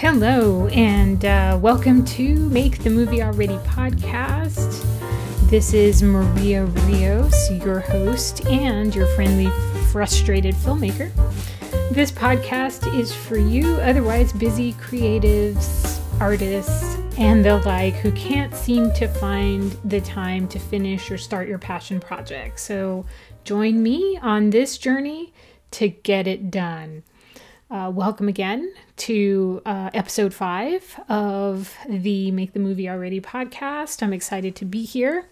Hello, and welcome to Make the Movie Already podcast. This is Maria Rios, your host and your friendly, frustrated filmmaker. This podcast is for you, otherwise busy creatives, artists, and the like who can't seem to find the time to finish or start your passion project. So join me on this journey to get it done. Welcome again to episode 5 of the Make the Movie Already podcast. I'm excited to be here.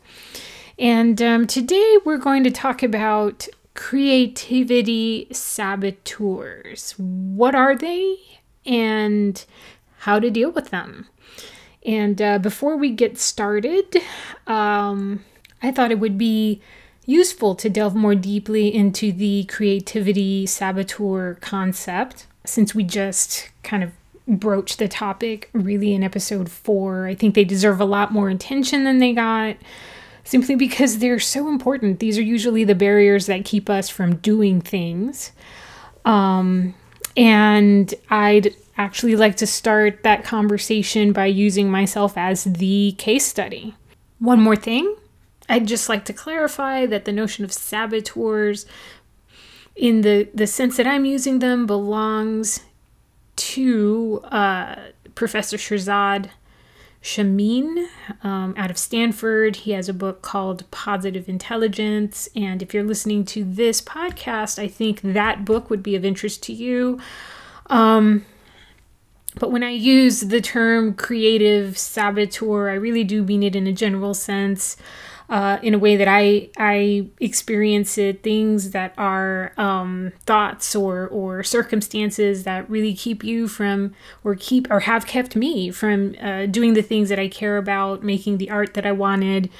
And today we're going to talk about creativity saboteurs. What are they and how to deal with them? And before we get started, I thought it would be useful to delve more deeply into the creativity saboteur concept, since we just kind of broached the topic really in episode 4. I think they deserve a lot more attention than they got, simply because they're so important. These are usually the barriers that keep us from doing things. And I'd actually like to start that conversation by using myself as the case study. One more thing. I'd just like to clarify that the notion of saboteurs, in the sense that I'm using them, belongs to Professor Shirzad Chamine out of Stanford. He has a book called Positive Intelligence, and if you're listening to this podcast, I think that book would be of interest to you. But when I use the term creative saboteur, I really do mean it in a general sense. In a way that I experience it, things that are thoughts or circumstances that really keep you from, or have kept me from doing the things that I care about, making the art that I wanted,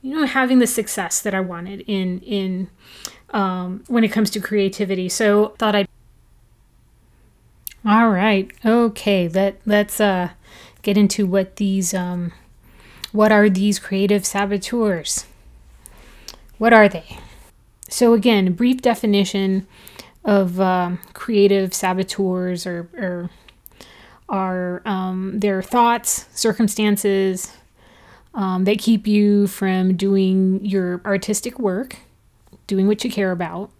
having the success that I wanted in when it comes to creativity. So thought I'd. All right, okay, let's get into what are these creative saboteurs? What are they? So again, a brief definition of creative saboteurs are their thoughts, circumstances that keep you from doing your artistic work, doing what you care about.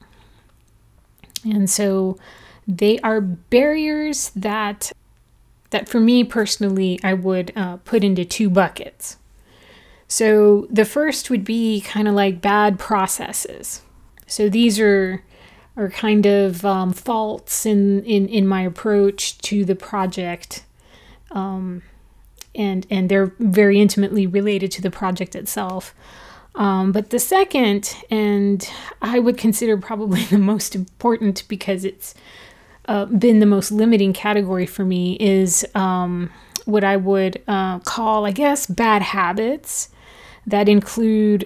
And so they are barriers that for me personally, I would put into 2 buckets. So the first would be kind of like bad processes. So these are kind of faults in my approach to the project, and they're very intimately related to the project itself. But the second, and I would consider probably the most important because it's been the most limiting category for me, is what I would call, I guess, bad habits that include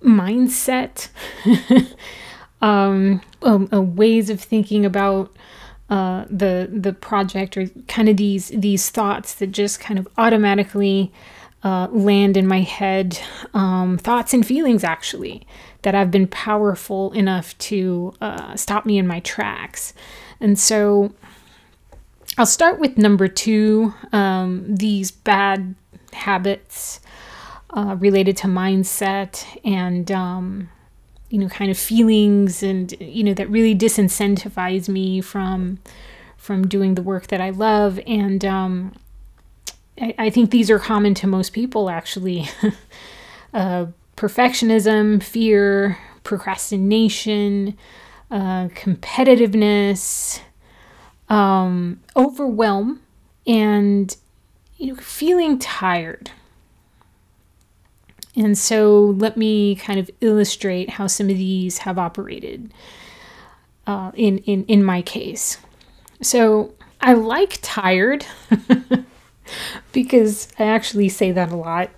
mindset, ways of thinking about the project, or kind of these thoughts that just kind of automatically land in my head, thoughts and feelings actually that have been powerful enough to stop me in my tracks. And so I'll start with number 2, these bad habits related to mindset and, kind of feelings and, that really disincentivize me from doing the work that I love. And I think these are common to most people, actually. Perfectionism, fear, procrastination, competitiveness, overwhelm, and feeling tired. And so let me kind of illustrate how some of these have operated in my case. So I like tired because I actually say that a lot.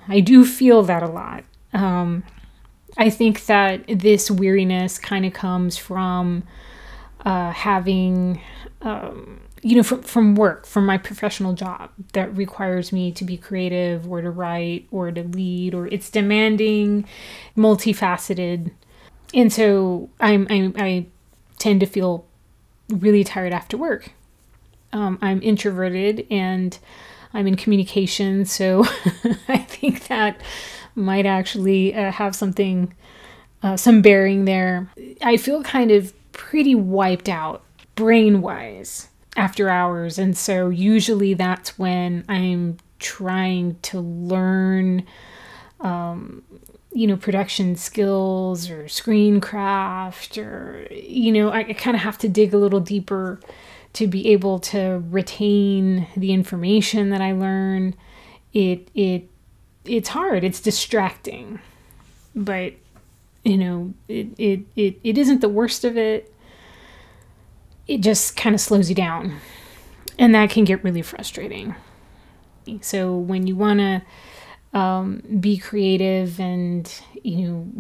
I do feel that a lot. I think that this weariness kind of comes from having, from work, from my professional job that requires me to be creative or to write or to lead, or it's demanding, multifaceted. And so I tend to feel really tired after work. I'm introverted and I'm in communication, so I think that might actually have something, some bearing there. I feel kind of pretty wiped out brain-wise after hours, and so usually that's when I'm trying to learn production skills or screencraft, or I kind of have to dig a little deeper to be able to retain the information that I learn. It's hard, it's distracting, but it isn't the worst of it. It just kind of slows you down, and that can get really frustrating. So when you want to be creative and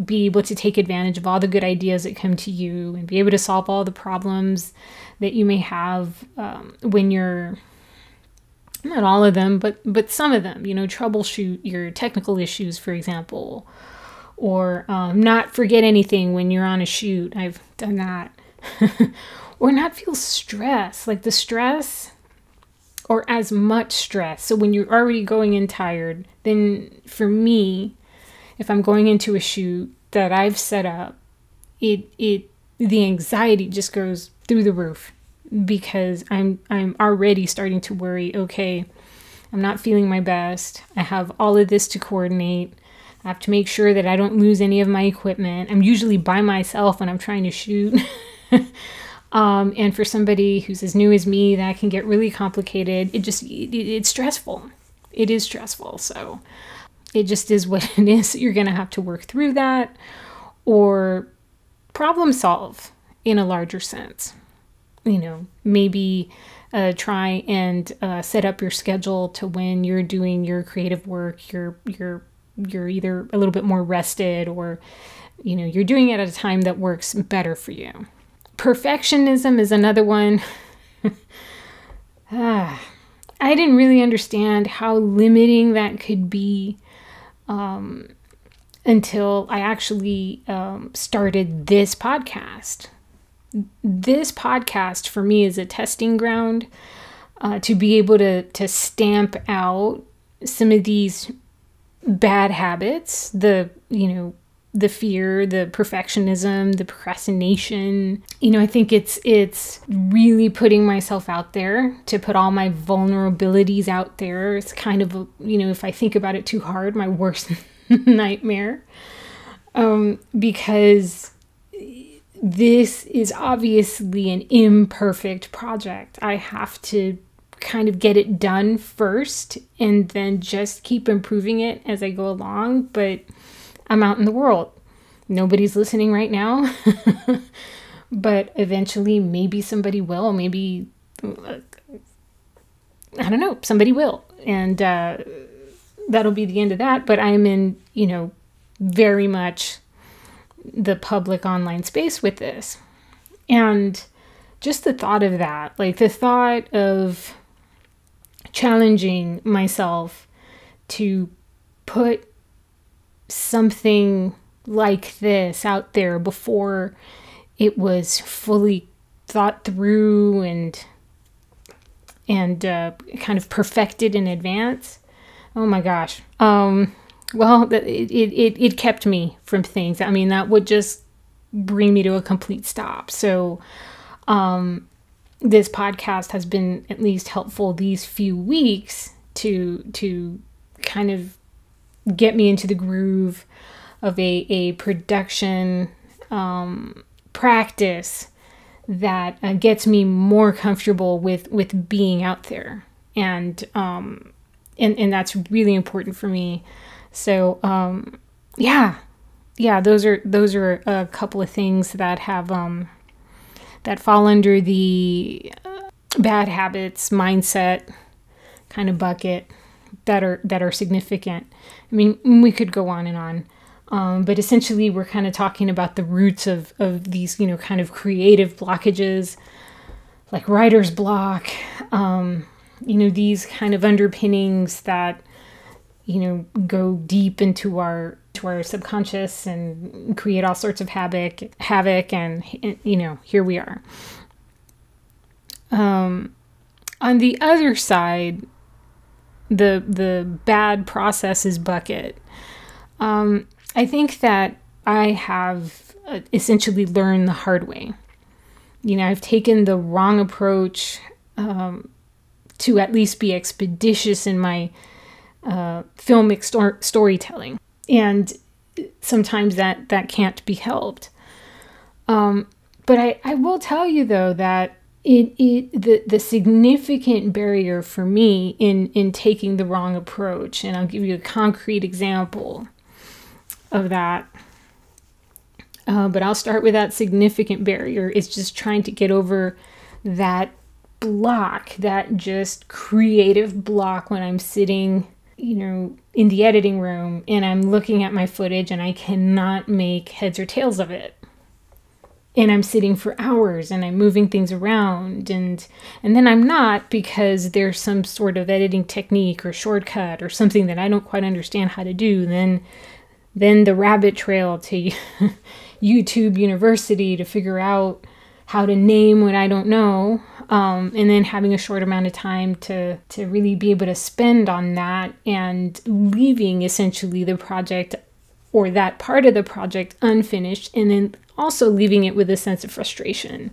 be able to take advantage of all the good ideas that come to you and be able to solve all the problems that you may have when you're, not all of them, but some of them, troubleshoot your technical issues, for example, or not forget anything when you're on a shoot. I've done that. Or not feel stress, like the stress or as much stress. So when you're already going in tired, then for me, if I'm going into a shoot that I've set up, the anxiety just goes through the roof, because I'm already starting to worry, okay, I'm not feeling my best. I have all of this to coordinate. I have to make sure that I don't lose any of my equipment. I'm usually by myself when I'm trying to shoot. And for somebody who's as new as me, that can get really complicated. It's stressful. It is stressful. So it just is what it is. You're going to have to work through that or problem solve in a larger sense. Maybe try and set up your schedule to when you're doing your creative work, you're either a little bit more rested, or you're doing it at a time that works better for you. Perfectionism is another one. I didn't really understand how limiting that could be until I actually started this podcast. This podcast for me is a testing ground to be able to stamp out some of these bad habits, the fear, the perfectionism, the procrastination. I think it's really putting myself out there, to put all my vulnerabilities out there. It's kind of, if I think about it too hard, my worst nightmare. Because this is obviously an imperfect project. I have to kind of get it done first and then just keep improving it as I go along. But I'm out in the world. Nobody's listening right now. But eventually maybe somebody will. Maybe, I don't know, somebody will. And that'll be the end of that. But I'm in, very much the public online space with this. And just the thought of that, like the thought of challenging myself to put something like this out there before it was fully thought through and kind of perfected in advance. Oh my gosh. Well, it kept me from things. I mean, that would just bring me to a complete stop. So this podcast has been at least helpful these few weeks to kind of get me into the groove of a production practice that gets me more comfortable with being out there, and that's really important for me. So those are a couple of things that have that fall under the bad habits mindset kind of bucket that are significant. I mean, we could go on and on, but essentially we're kind of talking about the roots of these, kind of creative blockages, like writer's block, these kind of underpinnings that, go deep into our subconscious and create all sorts of havoc, and here we are. On the other side, the bad processes bucket, I think that I have essentially learned the hard way. I've taken the wrong approach to at least be expeditious in my filmic storytelling. And sometimes that can't be helped. But I will tell you, though, that the significant barrier for me in taking the wrong approach, and I'll give you a concrete example of that, but I'll start with that significant barrier, is just trying to get over that block, that just creative block when I'm sitting, in the editing room and I'm looking at my footage and I cannot make heads or tails of it. And I'm sitting for hours and I'm moving things around and then I'm not, because there's some sort of editing technique or shortcut or something that I don't quite understand how to do. Then the rabbit trail to YouTube University to figure out how to name what I don't know. And then having a short amount of time to really be able to spend on that, and leaving essentially the project or that part of the project unfinished, and then also leaving it with a sense of frustration.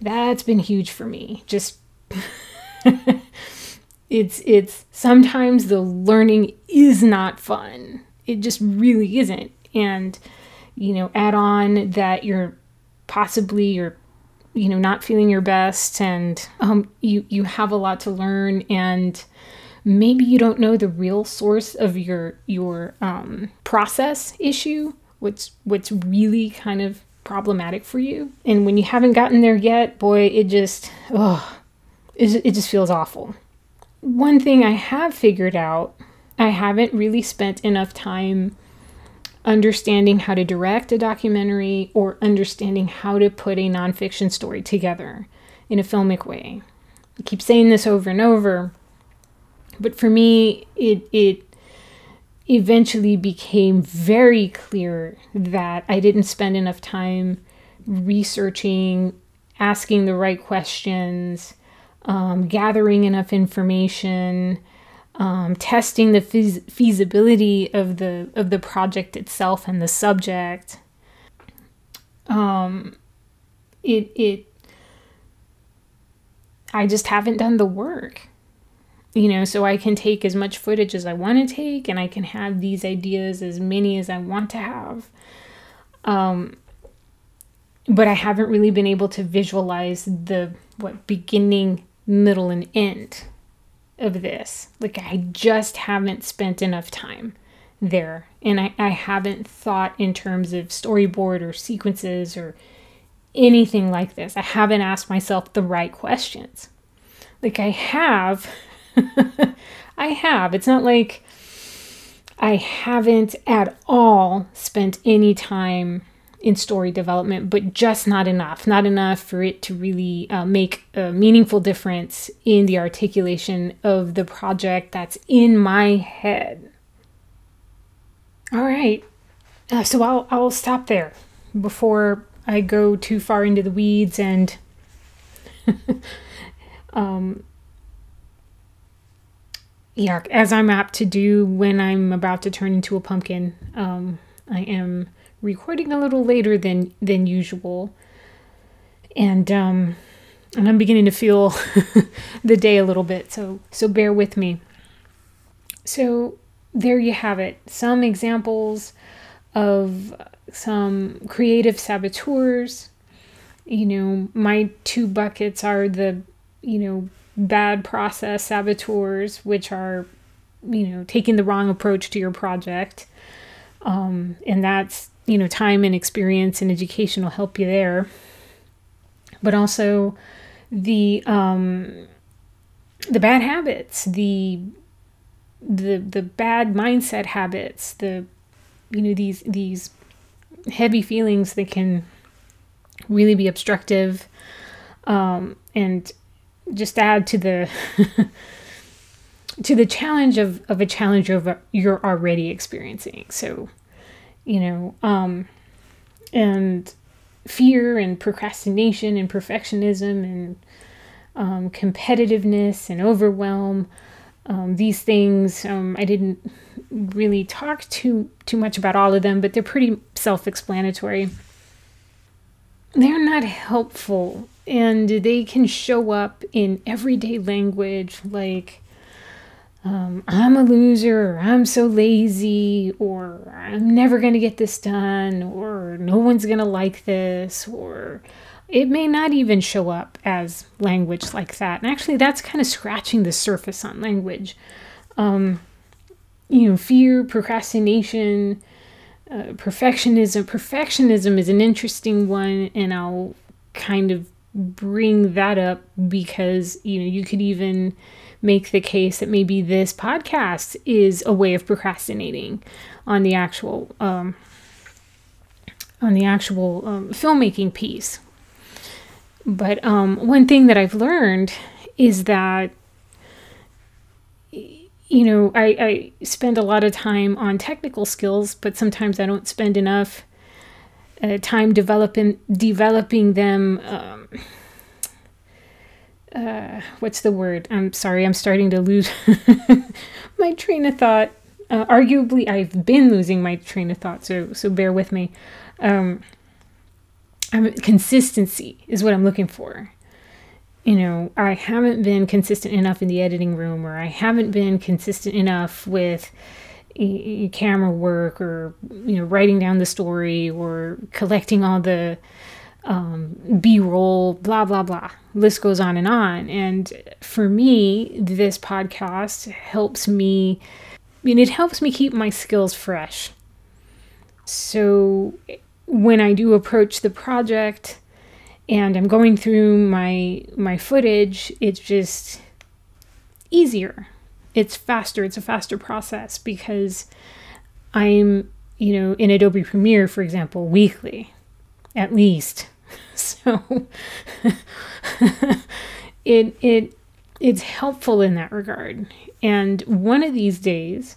That's been huge for me. Just it's sometimes the learning is not fun. It just really isn't. And add on that you're not feeling your best, and you have a lot to learn, and maybe you don't know the real source of your process issue, what's really kind of problematic for you. And when you haven't gotten there yet, boy, it just feels awful. One thing I have figured out, I haven't really spent enough time understanding how to direct a documentary or understanding how to put a nonfiction story together in a filmic way. I keep saying this over and over, but for me, it eventually became very clear that I didn't spend enough time researching, asking the right questions, gathering enough information, testing the feasibility of the project itself and the subject. I just haven't done the work, so I can take as much footage as I want to take, and I can have these ideas, as many as I want to have. But I haven't really been able to visualize the beginning, middle, and end of this. Like, I just haven't spent enough time there, and I haven't thought in terms of storyboard or sequences or anything like this. I haven't asked myself the right questions. Like, I have it's not like I haven't at all spent any time in story development, but just not enough for it to really make a meaningful difference in the articulation of the project that's in my head. All right, so I'll stop there before I go too far into the weeds and yeah, as I'm apt to do when I'm about to turn into a pumpkin. I am recording a little later than usual, and I'm beginning to feel the day a little bit, so bear with me. So there you have it, some examples of some creative saboteurs. My two buckets are the bad process saboteurs, which are taking the wrong approach to your project, and that's time and experience and education will help you there. But also the bad habits, the bad mindset habits, these heavy feelings that can really be obstructive, and just add to the to the challenge of a challenge you're already experiencing. So and fear and procrastination and perfectionism and competitiveness and overwhelm. These things, I didn't really talk too much about all of them, but they're pretty self-explanatory. They're not helpful, and they can show up in everyday language like, I'm a loser, or I'm so lazy, or I'm never going to get this done, or no one's going to like this, or it may not even show up as language like that. And actually, that's kind of scratching the surface on language. Fear, procrastination, perfectionism. Perfectionism is an interesting one, and I'll kind of bring that up because, you could even make the case that maybe this podcast is a way of procrastinating on the actual filmmaking piece. But one thing that I've learned is that, I spend a lot of time on technical skills, but sometimes I don't spend enough time developing them. What's the word? I'm sorry, I'm starting to lose my train of thought. Arguably, I've been losing my train of thought, so bear with me. Consistency is what I'm looking for. I haven't been consistent enough in the editing room, or I haven't been consistent enough with camera work, or, writing down the story, or collecting all the B-roll, blah, blah, blah. List goes on. And for me, this podcast helps me, it helps me keep my skills fresh. So when I do approach the project and I'm going through my footage, it's just easier. It's faster. It's a faster process because I'm, in Adobe Premiere, for example, weekly, at least. So it's helpful in that regard. And one of these days,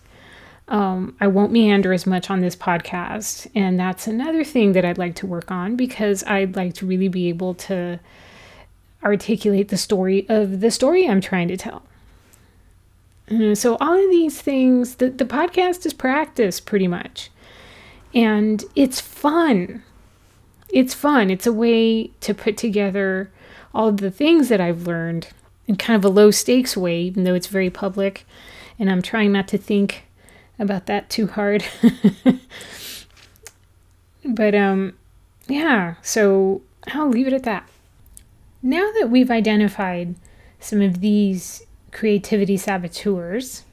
I won't meander as much on this podcast. And that's another thing that I'd like to work on, because I'd like to really be able to articulate the story I'm trying to tell. So all of these things, the podcast is practice pretty much. And it's fun. It's fun. It's a way to put together all of the things that I've learned in kind of a low stakes way, even though it's very public. And I'm trying not to think about that too hard. But yeah, so I'll leave it at that. Now that we've identified some of these creativity saboteurs,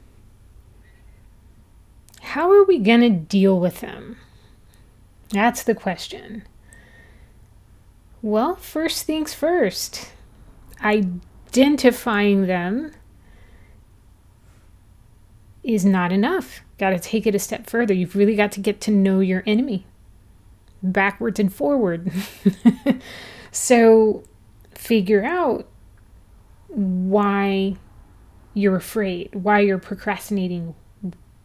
how are we going to deal with them? That's the question. Well, first things first, identifying them is not enough. Got to take it a step further. You've really got to get to know your enemy backwards and forward. So figure out why you're afraid, why you're procrastinating,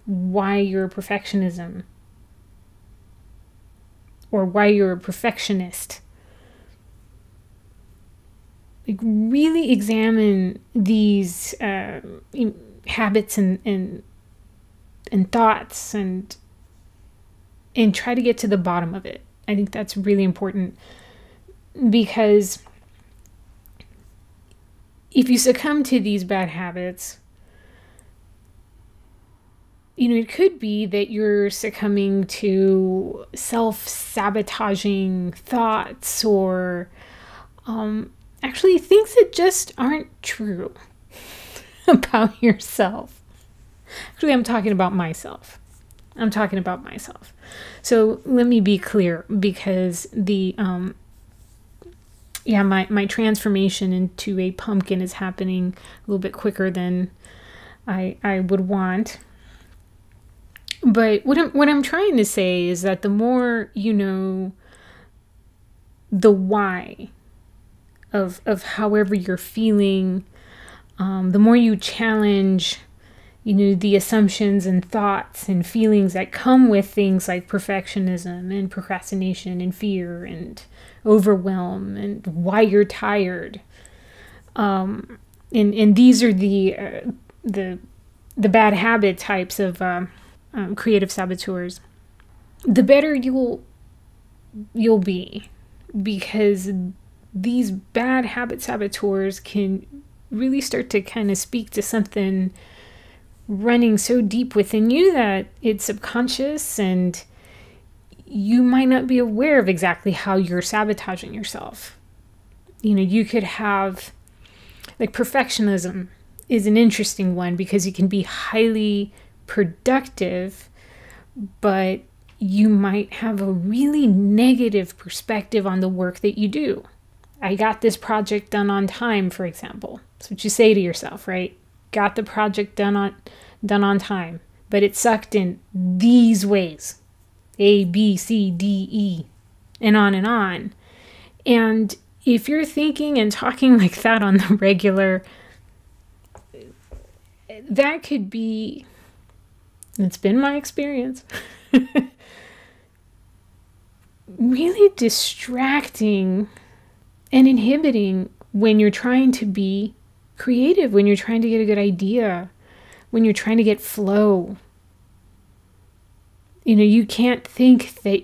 why you're a perfectionism, or why you're a perfectionist. Like, really examine these habits and thoughts and try to get to the bottom of it. I think that's really important, because if you succumb to these bad habits, it could be that you're succumbing to self-sabotaging thoughts, or actually things that just aren't true about yourself. Actually, I'm talking about myself. So let me be clear, because my transformation into a pumpkin is happening a little bit quicker than I would want. But what I'm trying to say is that the more you know the why of however you're feeling, the more you challenge, the assumptions and thoughts and feelings that come with things like perfectionism and procrastination and fear and overwhelm and why you're tired. And these are the bad habit types of creative saboteurs. The better you'll be, because these bad habit saboteurs can really start to kind of speak to something running so deep within you that it's subconscious, and you might not be aware of exactly how you're sabotaging yourself. You could have, like, perfectionism is an interesting one because it can be highly productive, but you might have a really negative perspective on the work that you do. I got this project done on time, for example. That's what you say to yourself, right? Got the project done on time, but it sucked in these ways. A, B, C, D, E, and on and on. And if you're thinking and talking like that on the regular, that could be, it's been my experience, really distracting and inhibiting when you're trying to be creative, when you're trying to get a good idea, when you're trying to get flow. You can't think that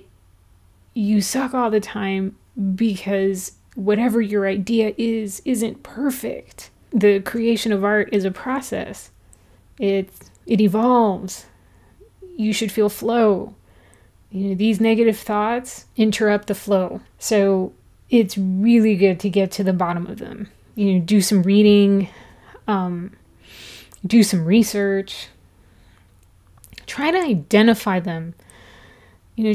you suck all the time because whatever your idea isn't perfect. The creation of art is a process. It evolves. You should feel flow. These negative thoughts interrupt the flow. So it's really good to get to the bottom of them. Do some reading, do some research, try to identify them,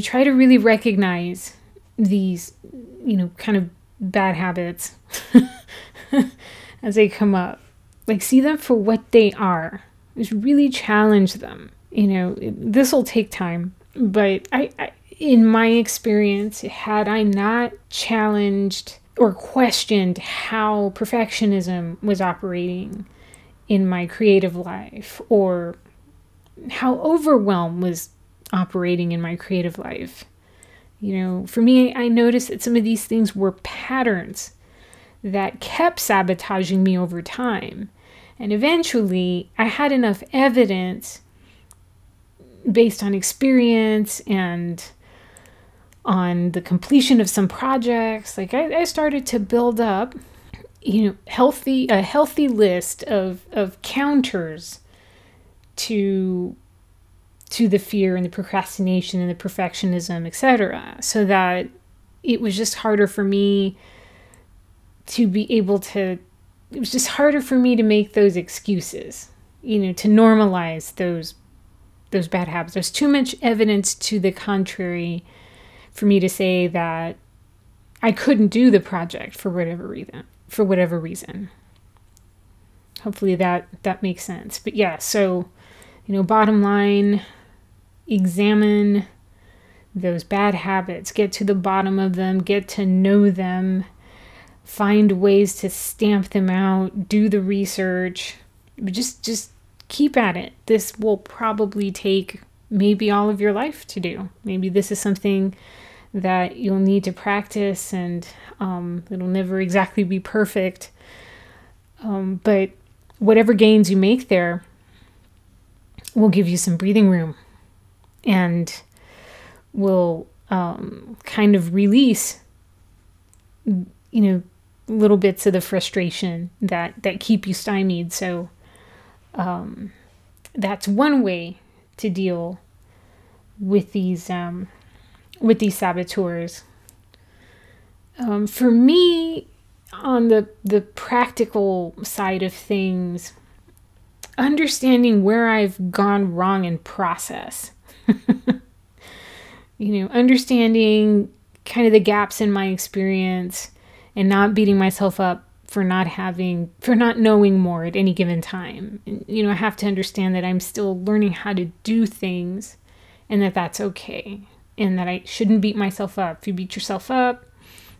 try to really recognize these, kind of bad habits as they come up. Like, see them for what they are. Just really challenge them. This will take time, but I in my experience, had I not challenged or questioned how perfectionism was operating in my creative life, or how overwhelm was operating in my creative life, for me, I noticed that some of these things were patterns that kept sabotaging me over time. And eventually, I had enough evidence based on experience and on the completion of some projects. Like, I started to build up, a healthy list of counters to the fear and the procrastination and the perfectionism, etc., so that it was just harder for me to be able to, it was just harder for me to make those excuses, to normalize those bad habits. There's too much evidence to the contrary for me to say that I couldn't do the project for whatever reason. Hopefully that makes sense. But yeah, so, bottom line, examine those bad habits, get to the bottom of them, get to know them, find ways to stamp them out, do the research, just keep at it. This will probably take maybe all of your life to do. Maybe this is something that you'll need to practice, and it'll never exactly be perfect. But whatever gains you make there will give you some breathing room, and will kind of release, little bits of the frustration that keep you stymied. So that's one way to deal with these saboteurs. For me, on the practical side of things, understanding where I've gone wrong in process, understanding kind of the gaps in my experience, and not beating myself up for not knowing more at any given time. I have to understand that I'm still learning how to do things, and that's okay, and that I shouldn't beat myself up. If you beat yourself up,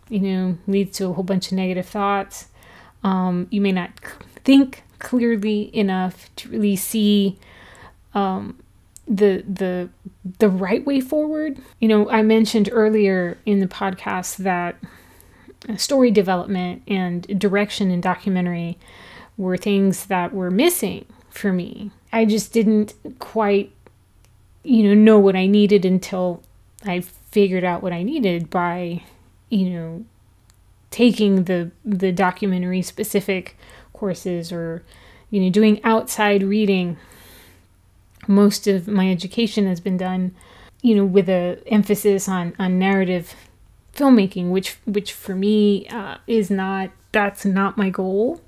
leads to a whole bunch of negative thoughts. You may not think clearly enough to really see the right way forward. I mentioned earlier in the podcast that story development and direction in documentary were things that were missing for me. I just didn't quite, know what I needed until I figured out what I needed by, taking the documentary specific courses or, doing outside reading. Most of my education has been done, with a emphasis on narrative filmmaking, which for me that's not my goal.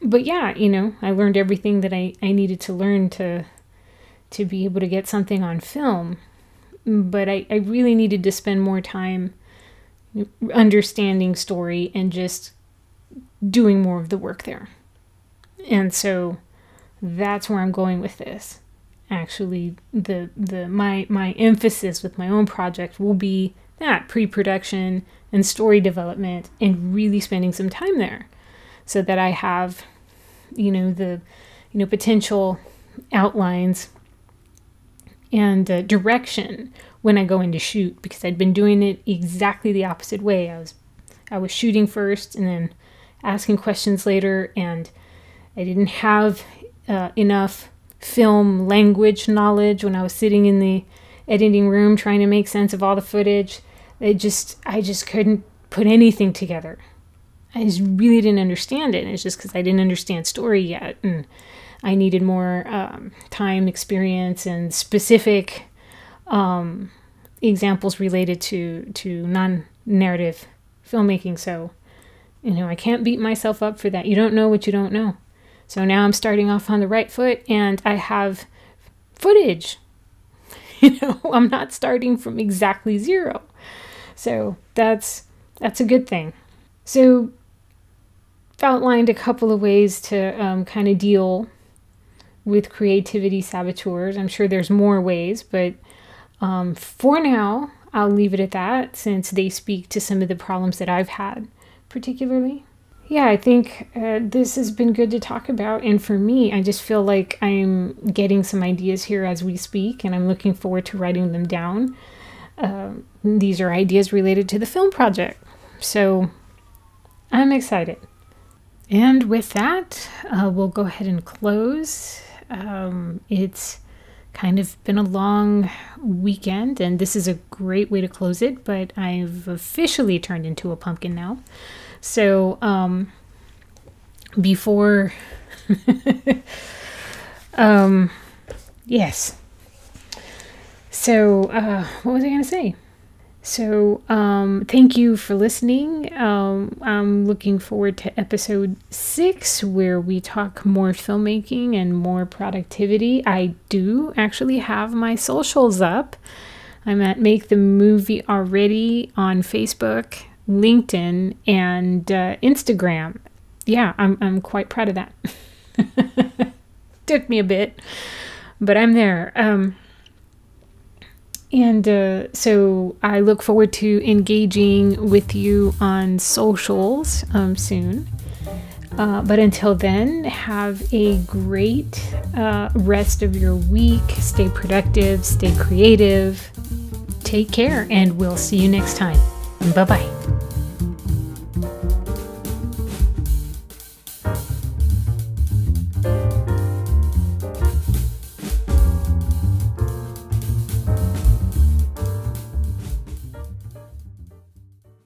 But yeah, I learned everything that I needed to learn to be able to get something on film. But I really needed to spend more time understanding story and just doing more of the work there. And so that's where I'm going with this. Actually, my emphasis with my own project will be that pre-production and story development and really spending some time there so that I have, the potential outlines and direction when I go into shoot, because I'd been doing it exactly the opposite way. I was shooting first and then asking questions later, and I didn't have enough film language knowledge when I was sitting in the editing room trying to make sense of all the footage. I just couldn't put anything together. I just really didn't understand it. And it's just because I didn't understand story yet, and I needed more time, experience, and specific examples related to non-narrative filmmaking. So, I can't beat myself up for that. You don't know what you don't know. So now I'm starting off on the right foot, and I have footage. I'm not starting from exactly zero. So that's a good thing. So I've outlined a couple of ways to kind of deal with creativity saboteurs. I'm sure there's more ways, but for now, I'll leave it at that, since they speak to some of the problems that I've had particularly. Yeah, I think this has been good to talk about. And for me, I just feel like I'm getting some ideas here as we speak, and I'm looking forward to writing them down. These are ideas related to the film project. So I'm excited. And with that, we'll go ahead and close. It's kind of been a long weekend, and this is a great way to close it, but I've officially turned into a pumpkin now. So, before, yes. So, what was I going to say? So, thank you for listening. I'm looking forward to episode 6, where we talk more filmmaking and more productivity. I do actually have my socials up. I'm at Make the Movie Already on Facebook, LinkedIn, and Instagram. Yeah, I'm quite proud of that. Took me a bit, but I'm there. So I look forward to engaging with you on socials soon. But until then, have a great rest of your week. Stay productive, stay creative. Take care, and we'll see you next time. Bye-bye.